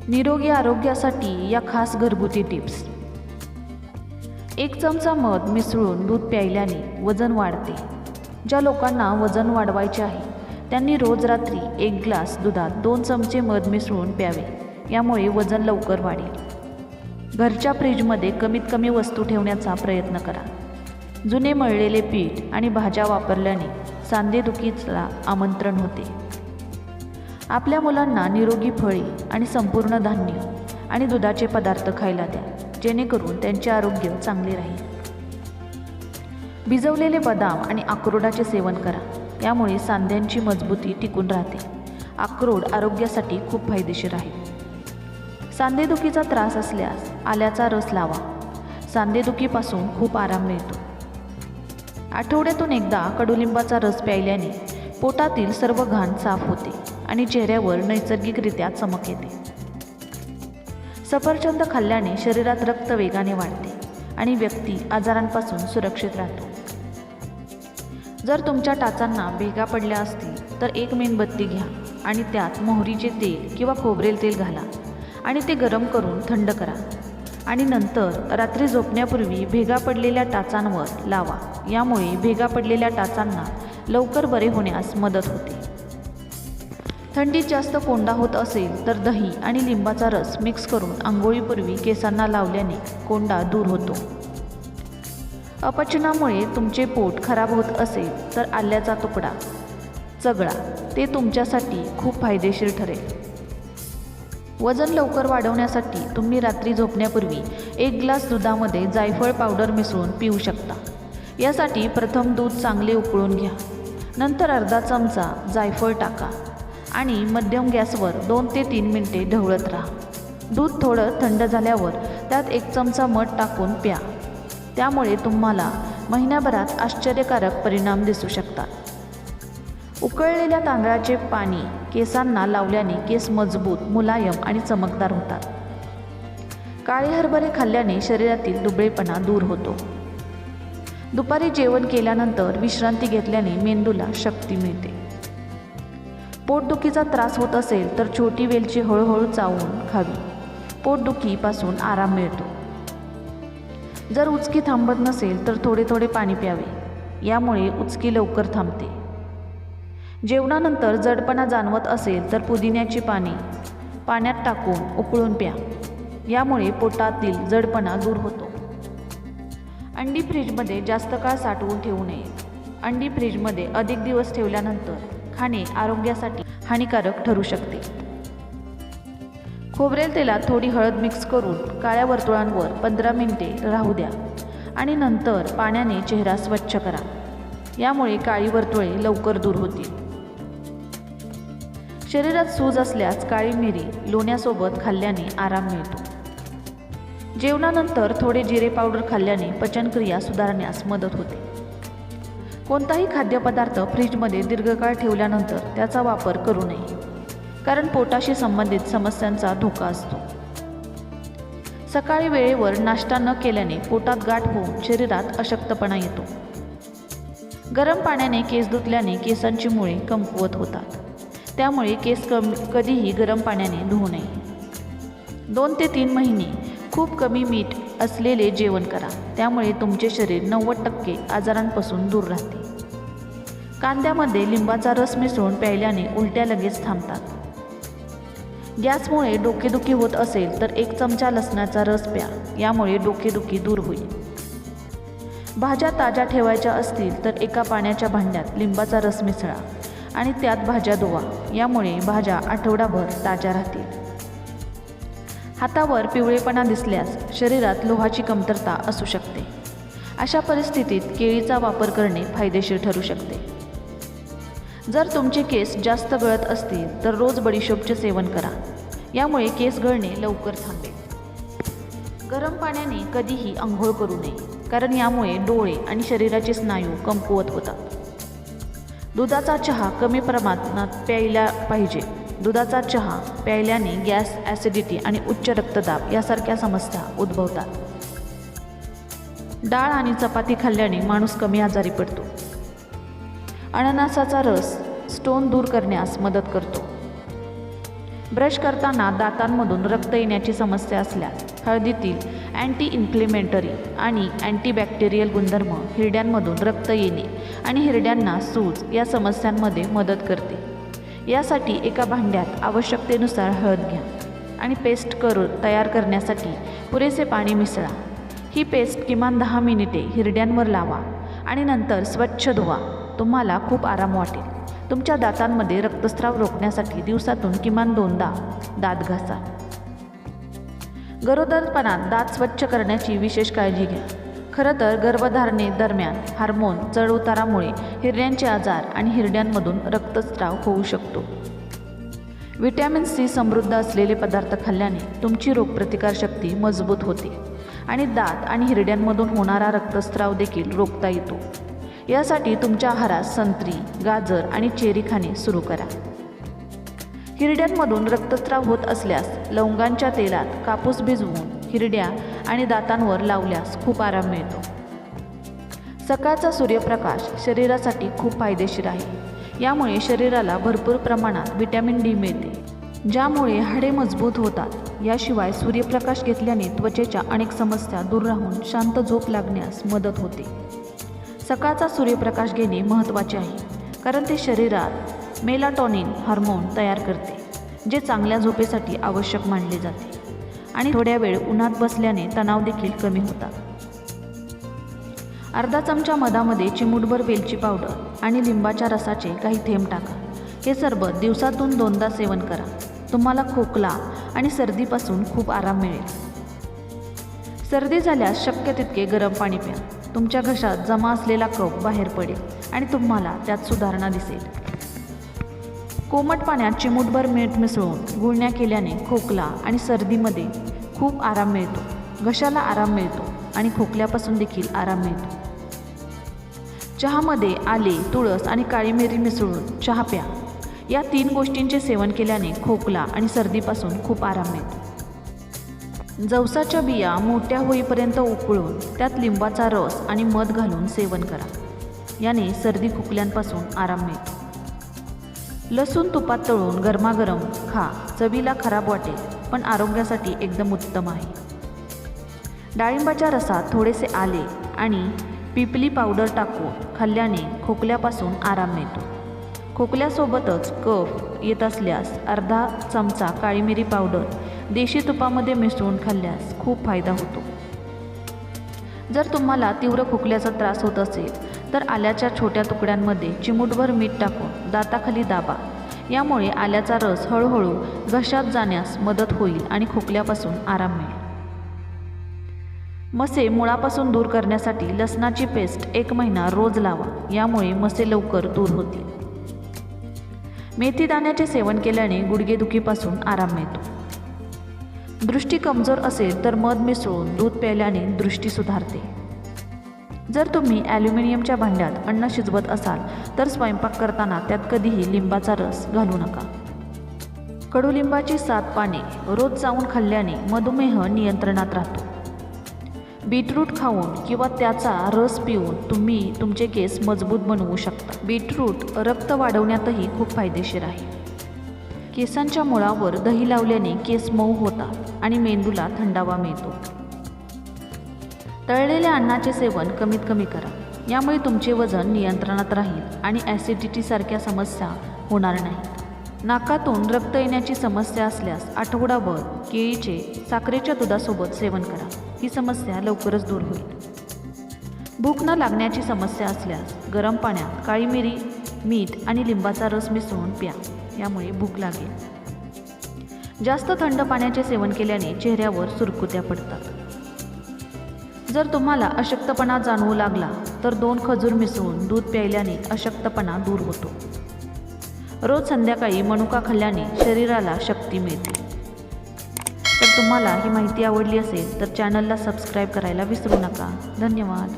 निरोगी आरोग्यासाठी या खास घरगुती टिप्स. 1 चमचा मध मिसळून दूध प्यायल्याने वजन वाढते. ज्या लोकांना वजन वाढवायचे आहे त्यांनी रोज रात्री 1 ग्लास दुधात 2 चमचे मध मिसळून प्यावे. यामुळे वजन लवकर वाढेल. घरच्या फ्रीजमध्ये कमीत कमी वस्तू ठेवण्याचा प्रयत्न करा. जुने मळलेले पीठ आणि भाज्या वापरल्याने सांधेदुखीला आमंत्रण होते. आपल्या मुलांना निरोगी फळे आणि संपूर्ण धान्य आणि दुधाचे पदार्थ खायला द्या, जेणेकरून त्यांचे आरोग्य चांगले राहील. भिजवलेले बदाम आणि अक्रोडाचे सेवन करा. यामुळे सांध्यांची मजबूती टिकून राहते. अक्रोड आरोग्यासाठी खूप फायदेशीर आहे. सांधेदुखीचा त्रास असल्यास आल्याचा रस लावा. सांधेदुखीपासून खूप आराम मिळतो. आठवड्यातून एकदा कडुलिंबाचा रस प्यायल्याने पोटातील सर्व घाण साफ होते आणि चेहऱ्यावर नैसर्गिकरित्या चमक येते. सफरचंद खाल्ल्याने शरीरात रक्त वेगाने वाढते आणि व्यक्ती आजारांपासून सुरक्षित राहतो. जर तुमच्या टाचांना भेगा पडल्या असतील तर 1 मेणबत्ती घ्या आणि त्यात मोहरीचे तेल किंवा खोबरेल तेल घाला आणि ते गरम करून थंड करा आणि नंतर रात्री झोपण्यापूर्वी भेगा पडलेल्या टाचांवर लावा. यामुळे भेगा पडलेल्या टाचांना लवकर बरे होण्यास मदत होते. थंडीत जास्त कोंडा होत असेल तर दही आणि लिंबाचा रस मिक्स करून आंघोळीपूर्वी केसांना लावल्याने कोंडा दूर होतो. अपचनामुळे तुमचे पोट खराब होत असेल तर आल्याचा तुकडा चगळा. ते तुमच्यासाठी खूप फायदेशीर ठरेल. वजन लवकर वाढवण्यासाठी तुम्ही रात्री झोपण्यापूर्वी 1 ग्लास दुधामध्ये जायफळ पावडर मिसळून पिऊ शकता. यासाठी प्रथम दूध चांगले उकळून घ्या. नंतर अर्धा चमचा जायफळ टाका आणि मध्यम गॅसवर 2 ते 3 मिनिटे ढवळत राहा. दूध थोडं थंड झाल्यावर त्यात 1 चमचा मध टाकून प्या. त्यामुळे तुम्हाला महिन्याभरात आश्चर्यकारक परिणाम दिसू शकतात. उकळलेल्या तांदळाचे पाणी केसांना लावल्याने केस मजबूत, मुलायम आणि चमकदार होतात. काळे हरभरे खाल्ल्याने शरीरातील दुबळेपणा दूर होतो. दुपारी जेवण केल्यानंतर विश्रांती घेतल्याने मेंदूला शक्ती मिळते. पोटदुखीचा त्रास होत असेल तर छोटी वेलची हळूहळू चावून खावी. पोटदुखीपासून आराम मिळतो. जर उचकी थांबत नसेल तर थोडे थोडे पाणी प्यावे. यामुळे उचकी लवकर थांबते. जेवणानंतर जडपणा जाणवत असेल तर पुदिन्याची पाने पाण्यात टाकून उकळून प्या. यामुळे पोटातील जडपणा दूर होतो. अंडी फ्रीजमध्ये जास्त काळ साठवून ठेवू नये. अंडी फ्रीजमध्ये अधिक दिवस ठेवल्यानंतर खाणे आरोग्यासाठी हानिकारक ठरू शकते. खोबरेल तेलात थोडी हळद मिक्स करून काळ्या वर्तुळांवर 15 मिनिटे राहू द्या आणि नंतर पाण्याने चेहरा स्वच्छ करा. यामुळे काळी वर्तुळे लवकर दूर होतील. शरीरात सूज असल्यास काळी मिरी लोण्यासोबत खाल्ल्याने आराम मिळतो. जेवणानंतर थोडे जिरे पावडर खाल्ल्याने पचनक्रिया सुधारण्यास मदत होते. कोणताही खाद्यपदार्थ फ्रीजमध्ये दीर्घकाळ ठेवल्यानंतर त्याचा वापर करू नये, कारण पोटाशी संबंधित समस्यांचा धोका असतो. सकाळी वेळेवर नाश्ता न केल्याने पोटात गाठ होऊन शरीरात अशक्तपणा येतो. गरम पाण्याने केस धुतल्याने केसांची मुळे कमकुवत होतात. त्यामुळे केस कधीही गरम पाण्याने धुवू नये. 2 ते 3 महिने खूप कमी मीठ असलेले जेवण करा. त्यामुळे तुमचे शरीर 90% आजारांपासून दूर राहते. कांद्यामध्ये लिंबाचा रस मिसळून प्यायल्याने उलट्या लगेच थांबतात. गॅसमुळे डोकेदुखी होत असेल तर 1 चमचा लसणाचा रस प्या. यामुळे डोकेदुखी दूर होईल. भाज्या ताज्या ठेवायच्या असतील तर एका पाण्याच्या भांड्यात लिंबाचा रस मिसळा आणि त्यात भाज्या धुवा. यामुळे भाज्या आठवडाभर ताज्या राहतील. हातावर पिवळेपणा दिसल्यास शरीरात लोहाची कमतरता असू शकते. अशा परिस्थितीत केळीचा वापर करणे फायदेशीर ठरू शकते. जर तुमचे केस जास्त गळत असतील तर रोज बडीशोपचे सेवन करा. यामुळे केस गळणे लवकर थांबेल. गरम पाण्याने कधीही आंघोळ करू नये, कारण यामुळे डोळे आणि शरीराचे स्नायू कमकुवत होतात. दुधाचा चहा कमी प्रमाणात प्यायला पाहिजे. दुधाचा चहा प्यायल्याने गॅस, ॲसिडिटी आणि उच्च रक्तदाब यासारख्या समस्या उद्भवतात. डाळ आणि चपाती खाल्ल्याने माणूस कमी आजारी पडतो. अननसाचा रस स्टोन दूर करण्यास मदत करतो. ब्रश करताना दातांमधून रक्त येण्याची समस्या असल्यास हळदीतील अँटी इन्फ्लेमेटरी आणि अँटीबॅक्टेरियल गुणधर्म हिरड्यांमधून रक्त येणे आणि हिरड्यांना सूज या समस्यांमध्ये मदत करते. यासाठी एका भांड्यात आवश्यकतेनुसार हळद घ्या आणि पेस्ट तयार करण्यासाठी पुरेसे पाणी मिसळा. ही पेस्ट किमान 10 मिनिटे हिरड्यांवर लावा आणि नंतर स्वच्छ धुवा. तुम्हाला खूप आराम वाटेल. तुमच्या दातांमध्ये रक्तस्राव रोखण्यासाठी दिवसातून किमान 2दा दात घासा. गरोदरपणात दात स्वच्छ करण्याची विशेष काळजी घ्या. खरं तर गर्भधारणेदरम्यान हार्मोन चढउतारामुळे हिरड्यांचे आजार आणि हिरड्यांमधून रक्तस्राव होऊ शकतो. व्हिटॅमिन सी समृद्ध असलेले पदार्थ खाल्ल्याने तुमची रोगप्रतिकारशक्ती मजबूत होते आणि दात आणि हिरड्यांमधून होणारा रक्तस्राव देखील रोखता येतो. यासाठी तुमच्या आहारात संत्री, गाजर आणि चेरी खाणे सुरू करा. हिरड्यांमधून रक्तस्राव होत असल्यास लवंगांच्या तेलात कापूस भिजवून हिरड्या आणि दातांवर लावल्यास खूप आराम मिळतो. सकाळचा सूर्यप्रकाश शरीरासाठी खूप फायदेशीर आहे. यामुळे शरीराला भरपूर प्रमाणात व्हिटॅमिन डी मिळते, ज्यामुळे हाडे मजबूत होतात. याशिवाय सूर्यप्रकाश घेतल्याने त्वचेच्या अनेक समस्या दूर राहून शांत झोप लागण्यास मदत होते. सकाळचा सूर्यप्रकाश घेणे महत्त्वाचे आहे, कारण ते शरीरात मेलाटोनिन हार्मोन तयार करते, जे चांगल्या झोपेसाठी आवश्यक मानले जाते. आणि थोड्या वेळ उन्हात बसल्याने तणाव देखील कमी होतात. अर्धा चमचा मधामध्ये चिमूटभर वेलची पावडर आणि लिंबाच्या रसाचे काही थेंब टाका. हे सरबत दिवसातून 2दा सेवन करा. तुम्हाला खोकला आणि सर्दीपासून खूप आराम मिळेल. सर्दी झाल्यास शक्य तितके गरम पाणी प्या. तुमच्या घशात जमा असलेला कफ बाहेर पडेल आणि तुम्हाला त्यात सुधारणा दिसेल. कोमट पाण्यात चिमूटभर मीठ मिसळून गुळण्या केल्याने खोकला आणि सर्दीमध्ये खूप आराम मिळतो. घशाला आराम मिळतो आणि खोकल्यापासून देखील आराम मिळतो. चहामध्ये आले, तुळस आणि काळी मिरी मिसळून चहा प्या. या 3 गोष्टींचे सेवन केल्याने खोकला आणि सर्दीपासून खूप आराम मिळतो. जवसाच्या बिया मोठ्या होईपर्यंत उकळून त्यात लिंबाचा रस आणि मध घालून सेवन करा. याने सर्दी खोकल्यांपासून आराम मिळतो. लसूण तुपात तळून गरमागरम खा. चवीला खराब वाटेल, पण आरोग्यासाठी एकदम उत्तम आहे. डाळिंबाच्या रसात थोडेसे आले आणि पिपली पावडर टाकून खाल्ल्याने खोकल्यापासून आराम मिळतो. खोकल्यासोबतच कफ येत असल्यास अर्धा चमचा काळी मिरी पावडर देशी तुपामध्ये मिसळून खाल्ल्यास खूप फायदा होतो. जर तुम्हाला तीव्र खोकल्याचा त्रास होत असेल तर आल्याच्या छोट्या तुकड्यांमध्ये चिमूटभर मीठ टाकून दाताखाली दाबा. यामुळे आल्याचा रस हळूहळू घशात जाण्यास मदत होईल आणि खोकल्यापासून आराम मिळेल. मसे मुळापासून दूर करण्यासाठी लसणाची पेस्ट 1 महिना रोज लावा. यामुळे मसे लवकर दूर होतील. मेथी दाण्याचे सेवन केल्याने गुडघेदुखीपासून आराम मिळतो. दृष्टी कमजोर असेल तर मध मिसळून दूध प्यायल्याने दृष्टी सुधारते. जर तुम्ही ॲल्युमिनियमच्या भांड्यात अन्न शिजवत असाल तर स्वयंपाक करताना त्यात कधीही लिंबाचा रस घालू नका. कडुलिंबाची 7 पाने रोज चावून खाल्ल्याने मधुमेह नियंत्रणात राहतो. बीटरूट खाऊन किंवा त्याचा रस पिऊन तुम्ही तुमचे केस मजबूत बनवू शकता. बीटरूट रक्त वाढवण्यातही खूप फायदेशीर आहे. केसांच्या मुळावर दही लावल्याने केस मऊ होतात आणि मेंदूला थंडावा मिळतो. तळलेल्या अन्नाचे सेवन कमीत कमी करा. यामुळे तुमचे वजन नियंत्रणात राहील आणि ॲसिडिटीसारख्या समस्या होणार नाहीत. नाकातून रक्त येण्याची समस्या असल्यास आठवडाभर केळीचे साखरेच्या दुधासोबत सेवन करा. ही समस्या लवकरच दूर होईल. भूक न लागण्याची समस्या असल्यास गरम पाण्यात काळी मिरी, मीठ आणि लिंबाचा रस मिसळून प्या. यामुळे भूक लागेल. जास्त थंड पाण्याचे सेवन केल्याने चेहऱ्यावर सुरकुत्या पडतात. जर तुम्हाला अशक्तपणा जाणवू लागला तर 2 खजूर मिसळून दूध प्यायल्याने अशक्तपणा दूर होतो. रोज संध्याकाळी मनुका खाल्ल्याने शरीराला शक्ती मिळते. तर तुम्हाला ही माहिती आवडली असेल तर चॅनलला सबस्क्राईब करायला विसरू नका. धन्यवाद.